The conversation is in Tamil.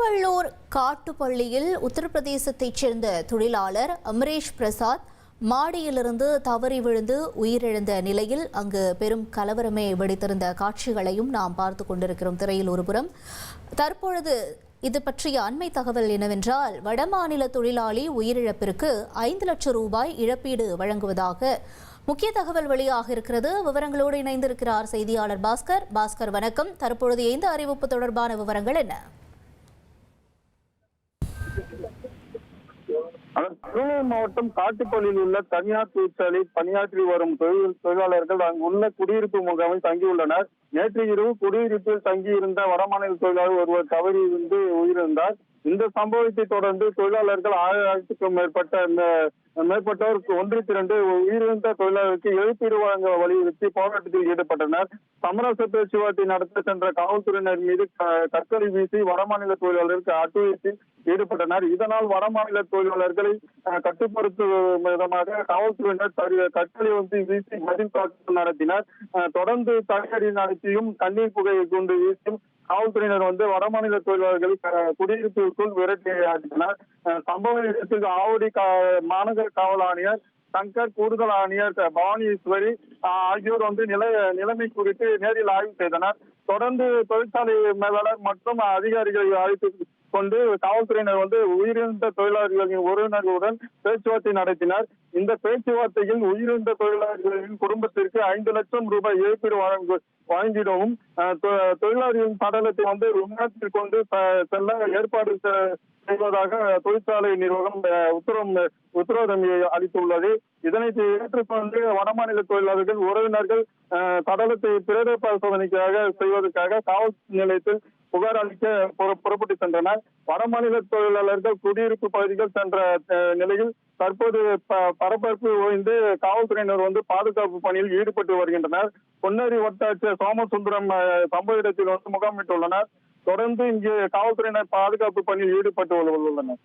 திருவள்ளூர் காட்டுப்பள்ளியில் உத்தரப்பிரதேசத்தைச் சேர்ந்த தொழிலாளர் அமரேஷ் பிரசாத் மாடியிலிருந்து தவறி விழுந்து உயிரிழந்த நிலையில் அங்கு பெரும் கலவரமே வெடித்திருந்த காட்சிகளையும் நாம் பார்த்து கொண்டிருக்கிறோம் திரையில் ஒருபுறம். தற்பொழுது இது பற்றிய அண்மை தகவல் என்னவென்றால், வடமாநில தொழிலாளி உயிரிழப்பிற்கு 5 லட்சம் ரூபாய் இழப்பீடு வழங்குவதாக முக்கிய தகவல் வெளியாக இருக்கிறது. விவரங்களோடு இணைந்திருக்கிறார் செய்தியாளர் பாஸ்கர். வணக்கம். தற்பொழுது இந்த அறிவிப்பு தொடர்பான விவரங்கள் என்ன? திருவள்ளூர் மாவட்டம் காட்டுப்பள்ளியில் உள்ள தனியார் தொழிற்சாலையில் பணியாற்றி வரும் தொழிலாளர்கள் அங்குள்ள குடியிருப்பு முகாமில் தங்கியுள்ளனர். நேற்று இரவு குடியிருப்பில் தங்கியிருந்த வடமாநில தொழிலாளர் ஒருவர் தவறி இருந்து உயிரிழந்தார். இந்த சம்பவத்தை தொடர்ந்து தொழிலாளர்கள் 1000க்கும் மேற்பட்டோர் ஒன்று திரண்டு உயிரிழந்த தொழிலாளருக்கு இழப்பீடு வழங்க வலியுறுத்தி போராட்டத்தில் ஈடுபட்டனர். சமரச பேச்சுவார்த்தை நடத்த சென்ற காவல்துறையினர் மீது கற்களை வீசி வடமாநில தொழிலாளருக்கு அட்டுழியத்தில் ஈடுபட்டனர். இதனால் வடமாநில தொழிலாளர்களை கட்டுப்படுத்தும் விதமாக காவல்துறையினர் கற்களை வீசி பதில் தாக்குதல் நடத்தினர். தொடர்ந்து தடியடி நடத்தியும் கண்ணீர் புகை கொண்டு வீசியும் காவல்துறையினர் வடமாநில தொழிலாளர்களை குடியிருப்பிற்குள் விரட்டி அடித்தனர். சம்பவ இடத்தில் ஆவடி மாநகர காவல் ஆணையர் சங்கர், கூடுதல் ஆணையர் பவானீஸ்வரி ஆகியோர் நிலைமை குறித்து நேரில் ஆய்வு செய்தனர். தொடர்ந்து தொழிற்சாலை மேலாளர் மற்றும் அதிகாரிகளை அழைத்து கொண்டு காவல்துறையினர் உயிரிழந்த தொழிலாளர்களின் உறவினர்களுடன் பேச்சுவார்த்தை நடத்தினர். இந்த பேச்சுவார்த்தையில் உயிரிழந்த தொழிலாளர்களின் குடும்பத்திற்கு 5 லட்சம் ரூபாய் இழப்பீடு வழங்கிடவும் தொழிலாளர்களின் சடலத்தை விமானத்தில் கொண்டு செல்ல ஏற்பாடு செய்வதாக தொழிற்சாலை நிர்வாகம் உத்தரவாதம் அளித்துள்ளது. இதனை ஏற்றுக்கொண்டு வடமாநில தொழிலாளர்கள் உறவினர்கள் சடலத்தை பிரேத பரிசோதனைக்காக செய்வதற்காக காவல் நிலையத்தில் புகார் அளிக்க புறப்பட்டு சென்றனர். வடமாநில தொழிலாளர்கள் குடியிருப்பு பகுதிகள் சென்ற நிலையில் தற்போது பரபரப்பு ஓய்ந்து காவல்துறையினர் பாதுகாப்பு பணியில் ஈடுபட்டு வருகின்றனர். பொன்னேரி வட்டாட்சியர் சோமசுந்தரம் சம்பவ இடத்தில் முகாமிட்டுள்ளனர். தொடர்ந்து இங்கு காவல்துறையினர் பாதுகாப்பு பணியில் ஈடுபட்டு உள்ளனர்.